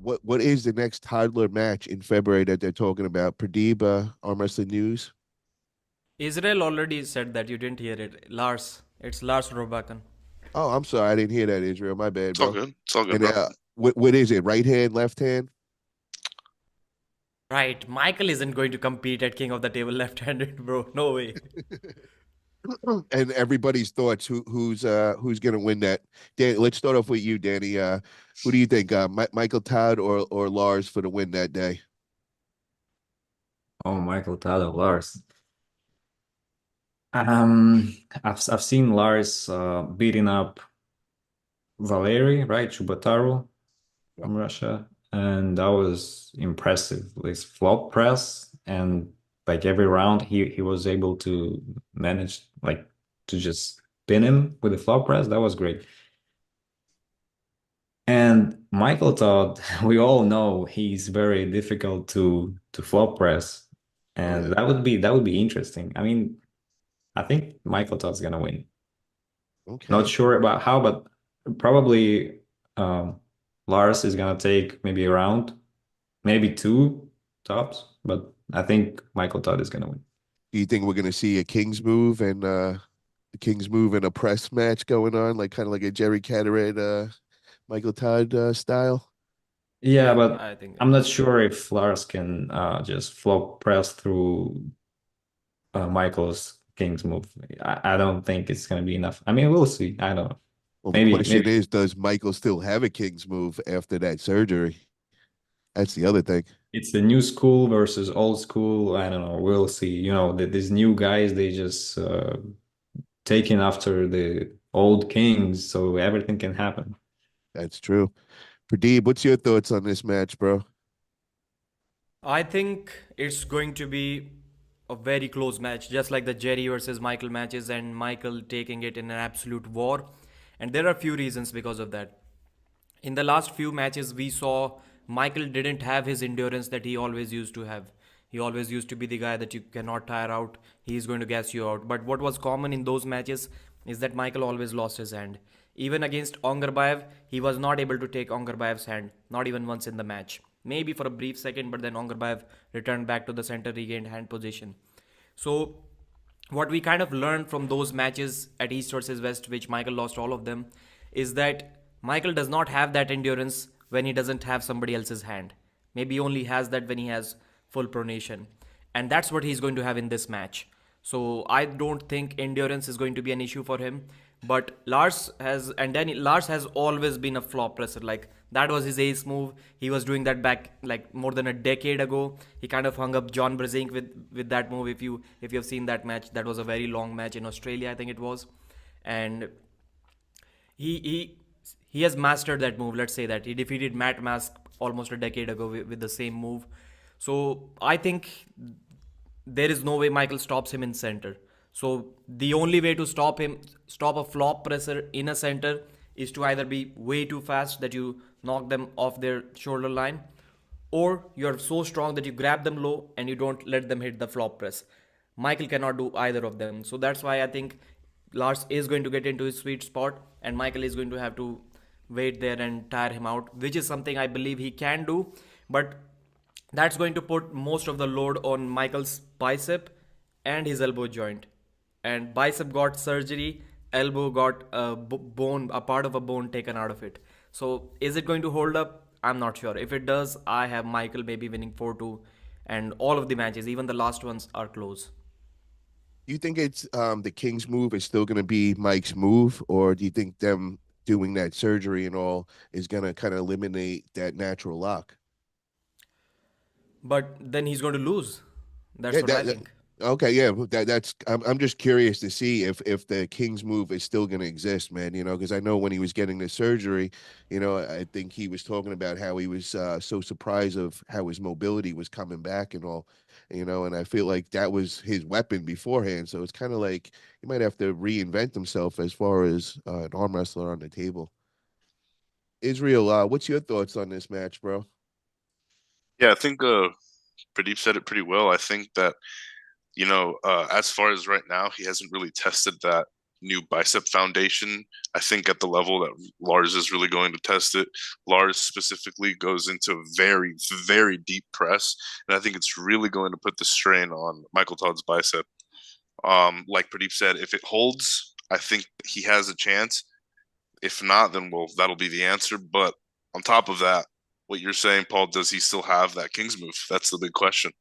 what is the next toddler match in February that they're talking about? Pradeep, Arm Wrestling News. Israel already said that you didn't hear it. Lars. It's Lars Robakan. Oh, I'm sorry, I didn't hear that, Israel. My bad, It's all bro. good. It's all good, And bro. what is it? Right hand, left hand? Right, Michael isn't going to compete at King of the Table left-handed, bro. No way. And everybody's thoughts. Who's gonna win that? Dan, let's start off with you, Danny. Who do you think? Michael Todd or Lars for the win that day? Oh, Michael Todd or Lars. Um, I've seen Lars beating up Valeri, right? Chubataru Yep. from Russia, and that was impressive. His flop press and like every round he was able to manage like to just pin him with the flop press. That was great. And Michael Todd, we all know he's very difficult to flop press, Oh yeah. and that would be interesting. I mean, I think Michael Todd's gonna win. Not Okay. sure about how, but probably Lars is gonna take maybe a round, maybe two tops, but I think Michael Todd is gonna win. Do you think we're gonna see a King's move and the King's move and a press match going on, like kind of like a Jerry Catterett, Michael Todd style? Yeah, Yeah, but I think. I'm not sure if Lars can just flop press through Michael's King's move. I don't think it's gonna be enough. I mean, we'll see. I don't know. Well, the Maybe question is, does Michael still have a King's move after that surgery? That's the other thing. it's the new school versus old school. I don't know. We'll see. You know, these new guys, they just taking after the old kings, so everything can happen. That's true. Pradeep, what's your thoughts on this match, bro? I think it's going to be a very close match, just like the Jerry versus Michael matches, and Michael taking it in an absolute war. And there are few reasons because of that. In the last few matches, we saw Michael didn't have his endurance that he always used to have. He always used to be the guy that you cannot tire out. He's going to gas you out. But what was common in those matches is that Michael always lost his hand. Even against Ongarbayev, he was not able to take Ongarbayev's hand, not even once in the match. Maybe for a brief second, but then Ongarbayev returned back to the center, regained hand position. So what we kind of learned from those matches at East versus West, which Michael lost all of them, is that Michael does not have that endurance when he doesn't have somebody else's hand. Maybe he only has that when he has full pronation. And that's what he's going to have in this match. So I don't think endurance is going to be an issue for him. But Lars has always been a flop presser. Like that was his ace move. He was doing that back like more than a decade ago. He kind of hung up John Brzenk with that move. If you have seen that match, that was a very long match in Australia, I think it was. And he he has mastered that move. Let's say that he defeated Matt Mask almost a decade ago with the same move. So I think there is no way Michael stops him in center. So the only way to stop a flop presser in a center, is to either be way too fast that you knock them off their shoulder line, or you're so strong that you grab them low and you don't let them hit the flop press. Michael cannot do either of them. So that's why I think Lars is going to get into his sweet spot and Michael is going to have to wait there and tire him out, which is something I believe he can do. But that's going to put most of the load on Michael's bicep and his elbow joint. And bicep got surgery, elbow got a part of a bone taken out of it. So is it going to hold up? I'm not sure. If it does, I have Michael maybe winning 4-2, and all of the matches, even the last ones, are close. Do you think it's the King's move is still gonna be Mike's move, or do you think them doing that surgery and all is gonna kind of eliminate that natural lock? But then he's going to lose. That's Yeah, what I think. okay, yeah, that's I'm just curious to see if the King's move is still going to exist, man, because I know when he was getting the surgery, I think he was talking about how he was so surprised of how his mobility was coming back and all, and I feel like that was his weapon beforehand, so it's kind of like he might have to reinvent himself as far as an arm wrestler on the table. Israel, what's your thoughts on this match, bro? Yeah, I think Pradeep said it pretty well. I think that, as far as right now, he hasn't really tested that new bicep foundation. I think at the level that Lars is really going to test it, Lars specifically goes into very, very deep press. And I think it's really going to put the strain on Michael Todd's bicep. Like Pradeep said, if it holds, I think he has a chance. If not, then that'll be the answer. But on top of that, what you're saying, Paul, does he still have that King's move? That's the big question.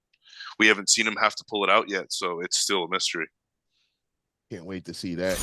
We haven't seen him have to pull it out yet, so it's still a mystery. Can't wait to see that.